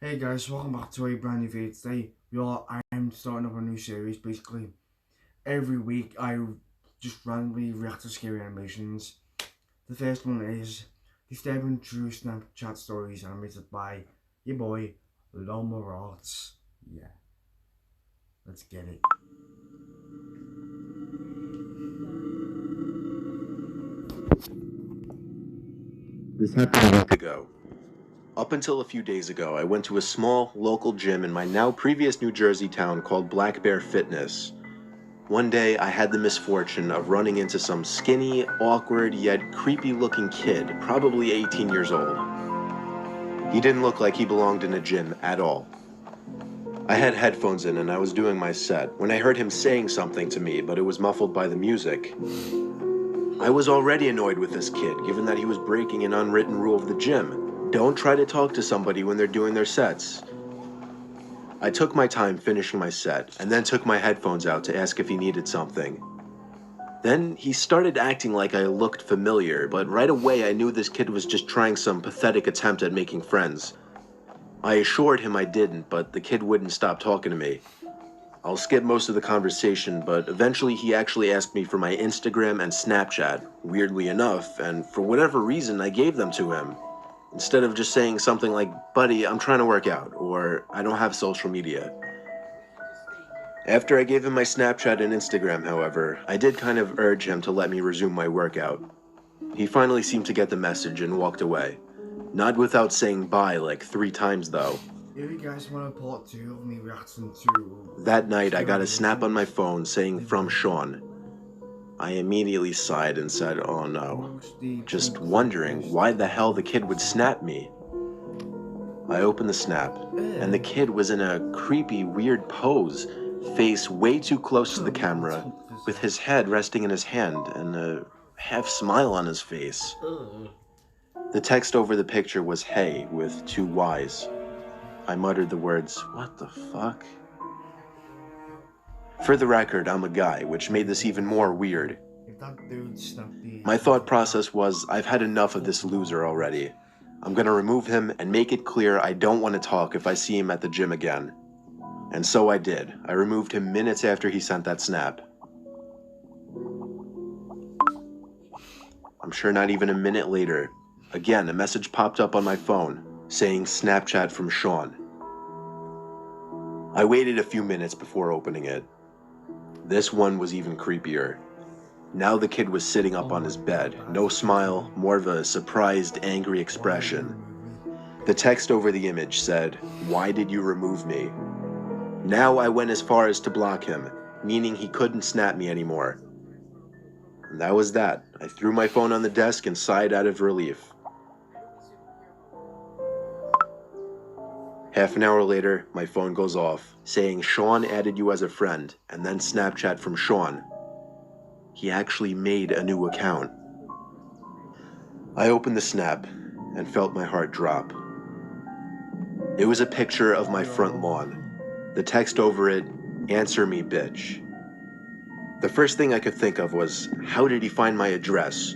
Hey guys, welcome back to a brand new video. Today, I'm starting up a new series. Basically, every week I just randomly react to scary animations. The first one is Disturbing True Snapchat Stories animated by your boy Loma Rots. Yeah, let's get it. This happened a week ago. Up until a few days ago, I went to a small, local gym in my now previous New Jersey town called Black Bear Fitness. One day, I had the misfortune of running into some skinny, awkward, yet creepy-looking kid, probably 18 years old. He didn't look like he belonged in a gym at all. I had headphones in and I was doing my set when I heard him saying something to me, but it was muffled by the music. I was already annoyed with this kid, given that he was breaking an unwritten rule of the gym. Don't try to talk to somebody when they're doing their sets. I took my time finishing my set, and then took my headphones out to ask if he needed something. Then he started acting like I looked familiar, but right away I knew this kid was just trying some pathetic attempt at making friends. I assured him I didn't, but the kid wouldn't stop talking to me. I'll skip most of the conversation, but eventually he actually asked me for my Instagram and Snapchat, weirdly enough, and for whatever reason I gave them to him. Instead of just saying something like, "Buddy, I'm trying to work out," or "I don't have social media." After I gave him my Snapchat and Instagram, however, I did kind of urge him to let me resume my workout. He finally seemed to get the message and walked away. Not without saying bye like 3 times though. If you guys want a part 2 of me reacting to That night I scary got a snap on my animations, phone saying "from Sean." I immediately sighed and said, "Oh no," mostly just pink wondering why the hell the kid would snap me. I opened the snap, and the kid was in a creepy, weird pose, face way too close to the camera, with his head resting in his hand and a half smile on his face. The text over the picture was "Hey" with 2 Y's. I muttered the words, "What the fuck?" For the record, I'm a guy, which made this even more weird. If that dude snapped the My thought process was, I've had enough of this loser already. I'm gonna remove him and make it clear I don't want to talk if I see him at the gym again. And so I did. I removed him minutes after he sent that snap. I'm sure not even a minute later, again a message popped up on my phone saying "Snapchat from Sean." I waited a few minutes before opening it. This one was even creepier. Now the kid was sitting up on his bed, no smile, more of a surprised, angry expression. The text over the image said, "Why did you remove me?" Now I went as far as to block him, meaning he couldn't snap me anymore. And that was that. I threw my phone on the desk and sighed out of relief. Half an hour later, my phone goes off, saying "Sean added you as a friend," and then Snapchat from Sean. He actually made a new account. I opened the snap and felt my heart drop. It was a picture of my front lawn. The text over it, "Answer me, bitch." The first thing I could think of was, how did he find my address?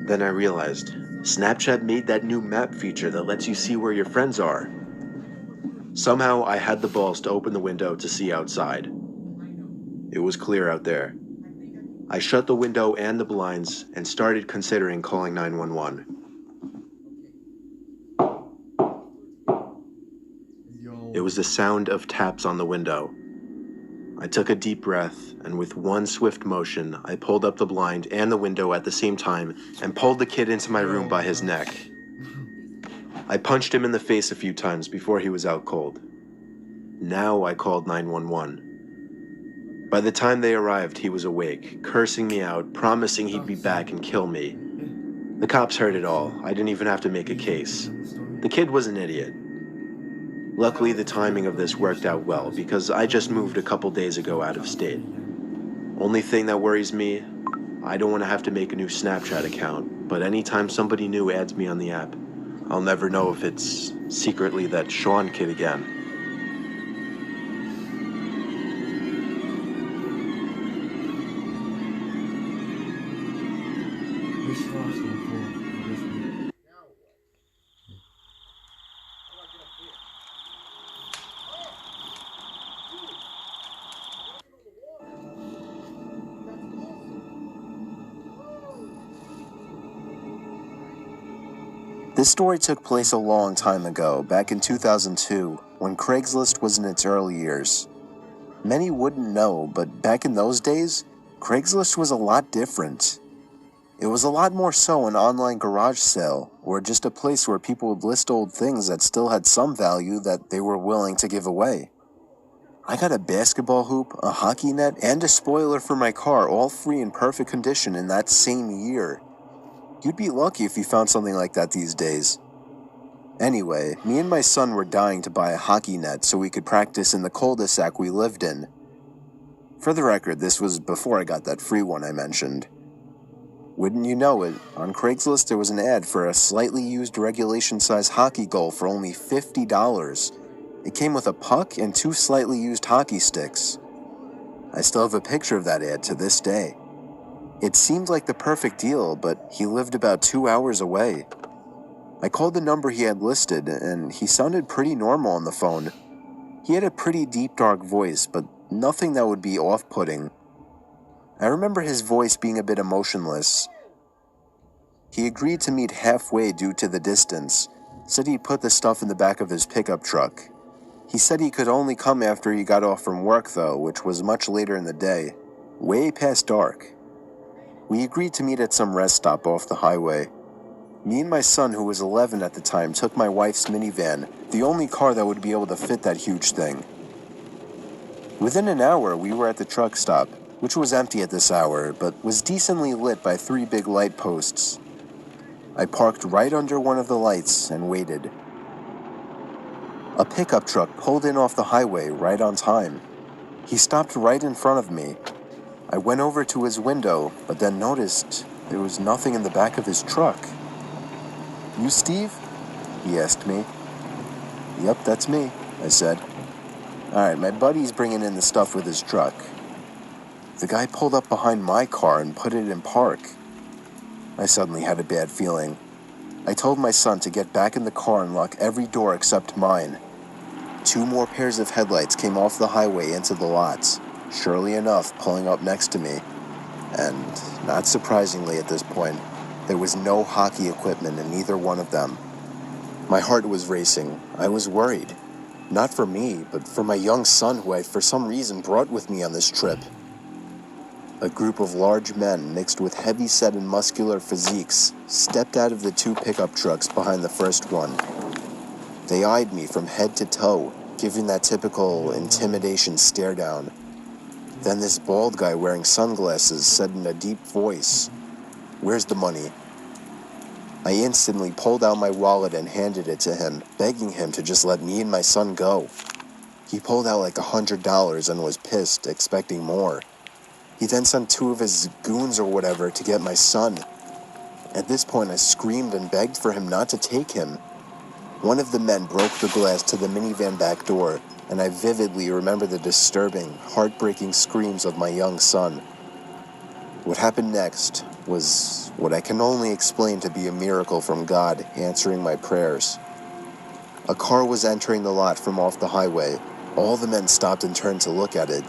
Then I realized, Snapchat made that new map feature that lets you see where your friends are. Somehow I had the balls to open the window to see outside. It was clear out there. I shut the window and the blinds and started considering calling 911. It was the sound of taps on the window. I took a deep breath, and with one swift motion, I pulled up the blind and the window at the same time and pulled the kid into my room by his neck. I punched him in the face a few times before he was out cold. Now I called 911. By the time they arrived, he was awake, cursing me out, promising he'd be back and kill me. The cops heard it all. I didn't even have to make a case. The kid was an idiot. Luckily, the timing of this worked out well because I just moved a couple days ago out of state. Only thing that worries me, I don't want to have to make a new Snapchat account, but anytime somebody new adds me on the app, I'll never know if it's secretly that Sean kid again. this last one for this week. This story took place a long time ago, back in 2002, when Craigslist was in its early years. Many wouldn't know, but back in those days, Craigslist was a lot different. It was a lot more so an online garage sale, or just a place where people would list old things that still had some value that they were willing to give away. I got a basketball hoop, a hockey net, and a spoiler for my car, all free in perfect condition in that same year. You'd be lucky if you found something like that these days. Anyway, me and my son were dying to buy a hockey net so we could practice in the cul-de-sac we lived in. For the record, this was before I got that free one I mentioned. Wouldn't you know it, on Craigslist there was an ad for a slightly used regulation-size hockey goal for only $50. It came with a puck and 2 slightly used hockey sticks. I still have a picture of that ad to this day. It seemed like the perfect deal, but he lived about 2 hours away. I called the number he had listed, and he sounded pretty normal on the phone. He had a pretty deep, dark voice, but nothing that would be off-putting. I remember his voice being a bit emotionless. He agreed to meet halfway due to the distance, said he'd put the stuff in the back of his pickup truck. He said he could only come after he got off from work, though, which was much later in the day, way past dark. We agreed to meet at some rest stop off the highway. Me and my son, who was 11 at the time, took my wife's minivan, the only car that would be able to fit that huge thing. Within an hour, we were at the truck stop, which was empty at this hour, but was decently lit by 3 big light posts. I parked right under one of the lights and waited. A pickup truck pulled in off the highway right on time. He stopped right in front of me. I went over to his window, but then noticed there was nothing in the back of his truck. "You Steve?" he asked me. "Yep, that's me," I said. "Alright, my buddy's bringing in the stuff with his truck." The guy pulled up behind my car and put it in park. I suddenly had a bad feeling. I told my son to get back in the car and lock every door except mine. 2 more pairs of headlights came off the highway into the lots, surely enough pulling up next to me. And, not surprisingly at this point, there was no hockey equipment in either one of them. My heart was racing. I was worried. Not for me, but for my young son who I for some reason brought with me on this trip. A group of large men mixed with heavy-set and muscular physiques stepped out of the 2 pickup trucks behind the first one. They eyed me from head to toe, giving that typical intimidation stare down. Then this bald guy wearing sunglasses said in a deep voice, "Where's the money?" I instantly pulled out my wallet and handed it to him, begging him to just let me and my son go. He pulled out like $100 and was pissed, expecting more. He then sent 2 of his goons or whatever to get my son. At this point, I screamed and begged for him not to take him. One of the men broke the glass to the minivan back door, and I vividly remember the disturbing, heartbreaking screams of my young son. What happened next was what I can only explain to be a miracle from God answering my prayers. A car was entering the lot from off the highway. All the men stopped and turned to look at it.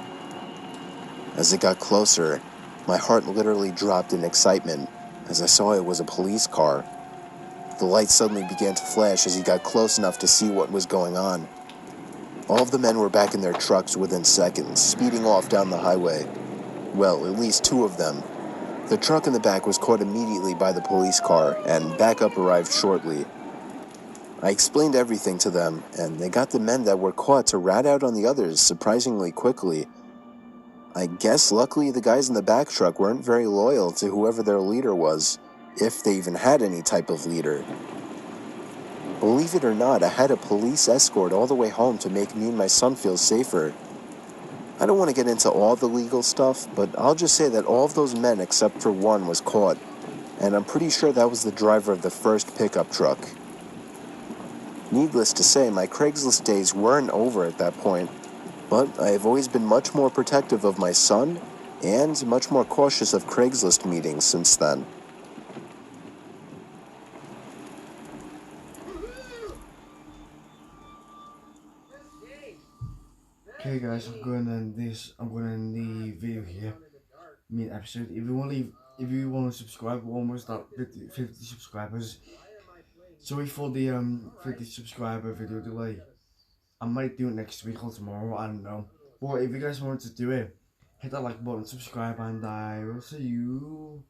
As it got closer, my heart literally dropped in excitement as I saw it was a police car. The lights suddenly began to flash as he got close enough to see what was going on. All of the men were back in their trucks within seconds, speeding off down the highway. Well, at least 2 of them. The truck in the back was caught immediately by the police car, and backup arrived shortly. I explained everything to them, and they got the men that were caught to rat out on the others surprisingly quickly. I guess luckily the guys in the back truck weren't very loyal to whoever their leader was, if they even had any type of leader. Believe it or not, I had a police escort all the way home to make me and my son feel safer. I don't want to get into all the legal stuff, but I'll just say that all of those men except for one was caught, and I'm pretty sure that was the driver of the first pickup truck. Needless to say, my Craigslist days weren't over at that point, but I have always been much more protective of my son and much more cautious of Craigslist meetings since then. Okay guys, I'm going to end the video here, episode. If you want to subscribe, we're almost at 50 subscribers. Sorry for the subscriber video delay. I might do it next week or tomorrow, I don't know. But if you guys want to do it, hit that like button, subscribe, and I will see you